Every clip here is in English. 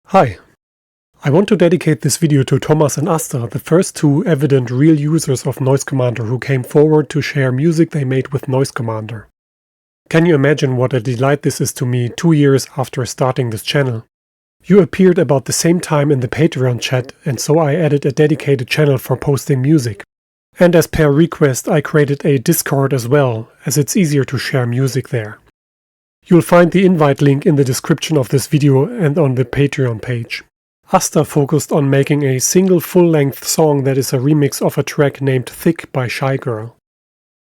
Hi, I want to dedicate this video to Thomas and Asta, the first two evident real users of Noise Commander who came forward to share music they made with Noise Commander. Can you imagine what a delight this is to me 2 years after starting this channel? You appeared about the same time in the Patreon chat, and so I added a dedicated channel for posting music. And as per request, I created a Discord as well, as it's easier to share music there. You'll find the invite link in the description of this video and on the Patreon page. Asta focused on making a single full-length song that is a remix of a track named Thick by Shy Girl.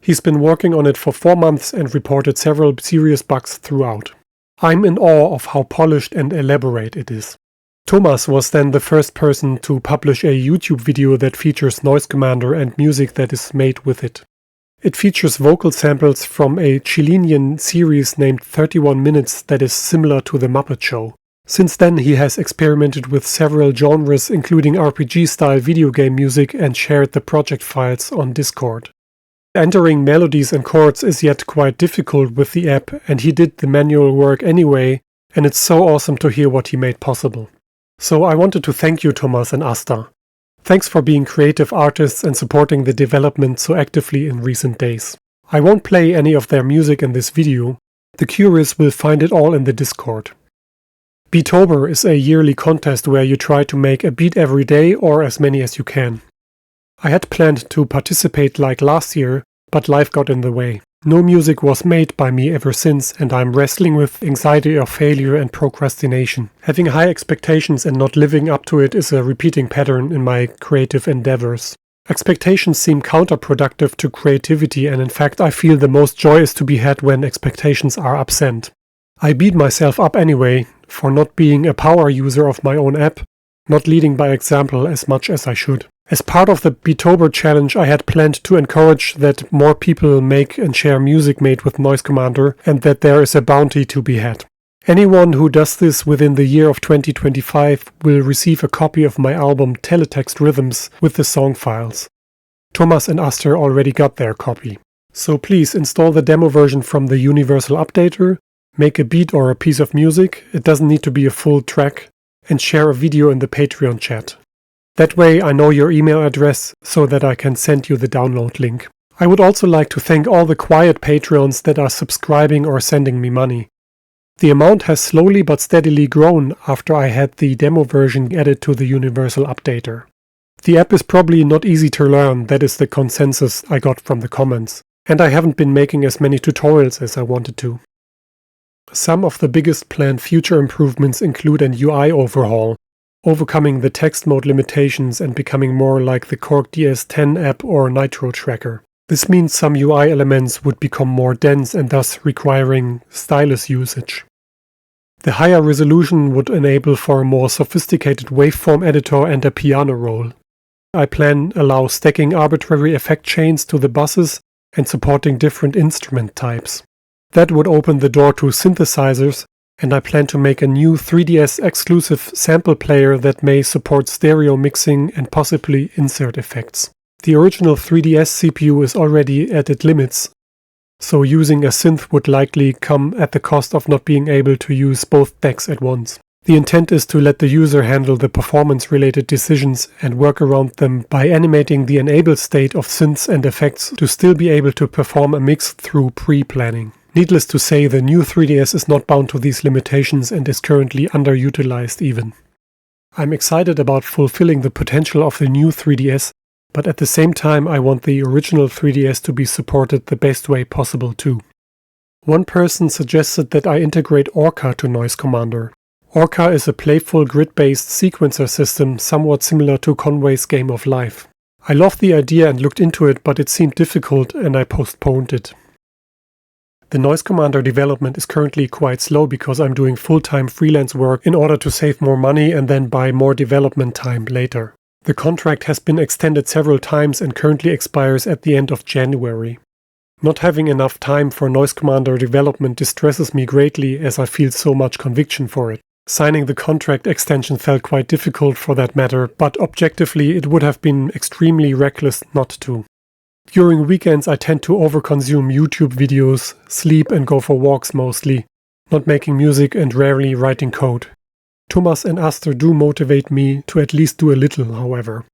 He's been working on it for 4 months and reported several serious bugs throughout. I'm in awe of how polished and elaborate it is. Thomas was then the first person to publish a YouTube video that features Noise Commander and music that is made with it. It features vocal samples from a Chilean series named 31 Minutes that is similar to The Muppet Show. Since then he has experimented with several genres including RPG-style video game music and shared the project files on Discord. Entering melodies and chords is yet quite difficult with the app, and he did the manual work anyway, and it's so awesome to hear what he made possible. So I wanted to thank you, Thomas and Asta. Thanks for being creative artists and supporting the development so actively in recent days. I won't play any of their music in this video. The curious will find it all in the Discord. Beatober is a yearly contest where you try to make a beat every day or as many as you can. I had planned to participate like last year, but life got in the way. No music was made by me ever since, and I'm wrestling with anxiety of failure and procrastination. Having high expectations and not living up to it is a repeating pattern in my creative endeavors. Expectations seem counterproductive to creativity, and in fact I feel the most joy is to be had when expectations are absent. I beat myself up anyway for not being a power user of my own app, not leading by example as much as I should. As part of the Beatober challenge, I had planned to encourage that more people make and share music made with Noise Commander, and that there is a bounty to be had. Anyone who does this within the year of 2025 will receive a copy of my album Teletext Rhythms with the song files. Thomas and Asta already got their copy. So please install the demo version from the Universal Updater, make a beat or a piece of music, it doesn't need to be a full track, and share a video in the Patreon chat. That way I know your email address so that I can send you the download link. I would also like to thank all the quiet Patreons that are subscribing or sending me money. The amount has slowly but steadily grown after I had the demo version added to the Universal Updater. The app is probably not easy to learn, that is the consensus I got from the comments, and I haven't been making as many tutorials as I wanted to. Some of the biggest planned future improvements include an UI overhaul, overcoming the text mode limitations and becoming more like the Korg DS10 app or Nitro Tracker. This means some UI elements would become more dense and thus requiring stylus usage. The higher resolution would enable for a more sophisticated waveform editor and a piano roll. I plan allow stacking arbitrary effect chains to the buses and supporting different instrument types. That would open the door to synthesizers, and I plan to make a new 3DS exclusive sample player that may support stereo mixing and possibly insert effects. The original 3DS CPU is already at its limits, so using a synth would likely come at the cost of not being able to use both decks at once. The intent is to let the user handle the performance-related decisions and work around them by animating the enabled state of synths and effects to still be able to perform a mix through pre-planning. Needless to say, the new 3DS is not bound to these limitations and is currently underutilized even. I'm excited about fulfilling the potential of the new 3DS, but at the same time I want the original 3DS to be supported the best way possible too. One person suggested that I integrate Orca to Noise Commander. Orca is a playful grid-based sequencer system somewhat similar to Conway's Game of Life. I loved the idea and looked into it, but it seemed difficult and I postponed it. The Noise Commander development is currently quite slow because I'm doing full-time freelance work in order to save more money and then buy more development time later. The contract has been extended several times and currently expires at the end of January. Not having enough time for Noise Commander development distresses me greatly as I feel so much conviction for it. Signing the contract extension felt quite difficult for that matter, but objectively it would have been extremely reckless not to. During weekends I tend to overconsume YouTube videos, sleep and go for walks mostly, not making music and rarely writing code. Thomas and Aster do motivate me to at least do a little, however.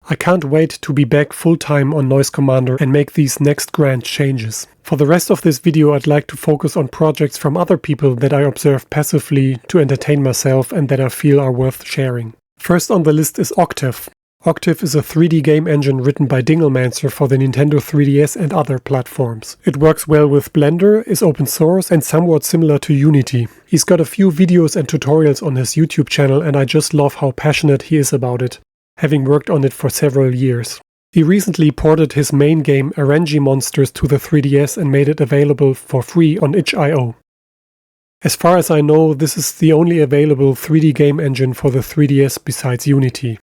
I can't wait to be back full-time on Noise Commander and make these next grand changes. For the rest of this video, I'd like to focus on projects from other people that I observe passively to entertain myself and that I feel are worth sharing. First on the list is Octave. Octave is a 3D game engine written by Dinglemancer for the Nintendo 3DS and other platforms. It works well with Blender, is open source and somewhat similar to Unity. He's got a few videos and tutorials on his YouTube channel and I just love how passionate he is about it, having worked on it for several years. He recently ported his main game RNG Monsters to the 3DS and made it available for free on itch.io. As far as I know, this is the only available 3D game engine for the 3DS besides Unity.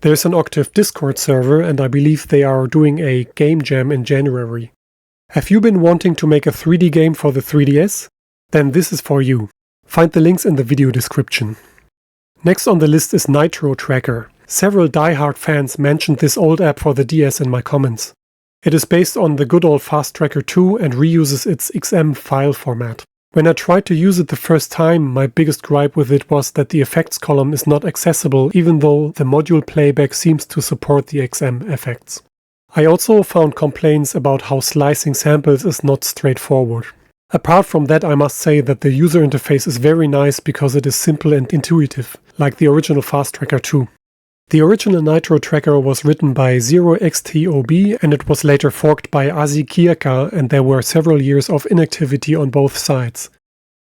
There's an Octave Discord server and I believe they are doing a game jam in January. Have you been wanting to make a 3D game for the 3DS? Then this is for you. Find the links in the video description. Next on the list is Nitro Tracker. Several die-hard fans mentioned this old app for the DS in my comments. It is based on the good old Fast Tracker 2 and reuses its XM file format. When I tried to use it the first time, my biggest gripe with it was that the effects column is not accessible even though the module playback seems to support the XM effects. I also found complaints about how slicing samples is not straightforward. Apart from that, I must say that the user interface is very nice because it is simple and intuitive, like the original Fast Tracker 2. The original Nitro Tracker was written by 0xTOB and it was later forked by Asi Kierka and there were several years of inactivity on both sides.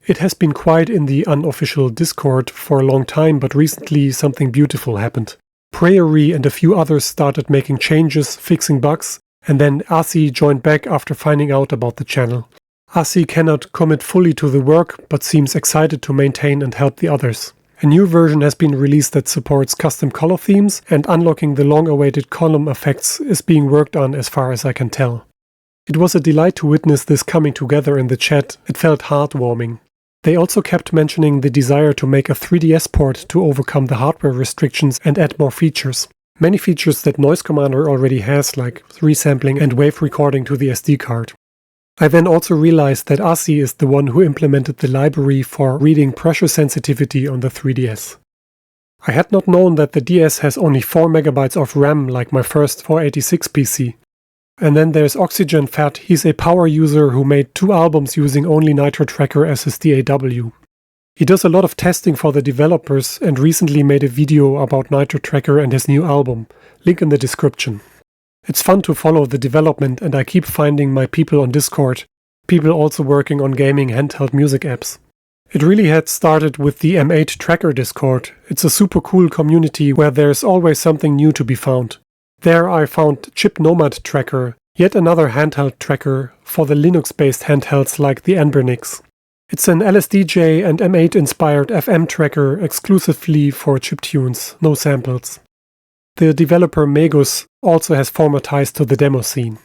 It has been quiet in the unofficial Discord for a long time, but recently something beautiful happened. Prairie and a few others started making changes, fixing bugs, and then Asi joined back after finding out about the channel. Asi cannot commit fully to the work, but seems excited to maintain and help the others. A new version has been released that supports custom color themes, and unlocking the long-awaited column effects is being worked on as far as I can tell. It was a delight to witness this coming together in the chat. It felt heartwarming. They also kept mentioning the desire to make a 3DS port to overcome the hardware restrictions and add more features. Many features that Noise Commander already has, like resampling and wave recording to the SD card. I then also realized that Asi is the one who implemented the library for reading pressure sensitivity on the 3DS. I had not known that the DS has only 4 MB of RAM like my first 486 PC. And then there's Oxygen Fat. He's a power user who made 2 albums using only Nitro Tracker as his DAW. He does a lot of testing for the developers and recently made a video about Nitro Tracker and his new album. Link in the description. It's fun to follow the development and I keep finding my people on Discord, people also working on gaming handheld music apps. It really had started with the M8 Tracker Discord. It's a super cool community where there's always something new to be found. There I found Chip Nomad Tracker, yet another handheld tracker for the Linux-based handhelds like the Anbernix. It's an LSDJ and M8 inspired FM tracker exclusively for chiptunes, no samples. The developer Megus also has former ties to the demo scene.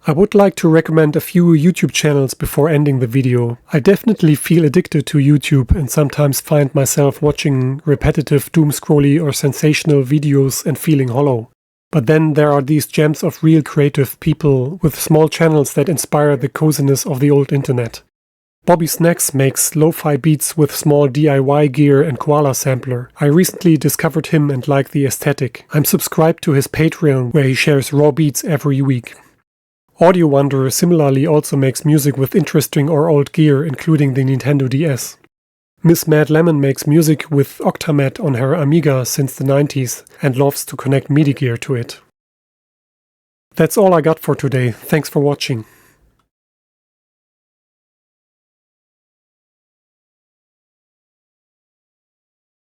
I would like to recommend a few YouTube channels before ending the video. I definitely feel addicted to YouTube and sometimes find myself watching repetitive doom-scrolly or sensational videos and feeling hollow. But then there are these gems of real creative people with small channels that inspire the coziness of the old internet. Bobby Snacks makes lo-fi beats with small DIY gear and koala sampler. I recently discovered him and like the aesthetic. I'm subscribed to his Patreon where he shares raw beats every week. Audio Wonder similarly also makes music with interesting or old gear, including the Nintendo DS. Miss Mad Lemon makes music with Octave on her Amiga since the 90s and loves to connect MIDI gear to it. That's all I got for today. Thanks for watching.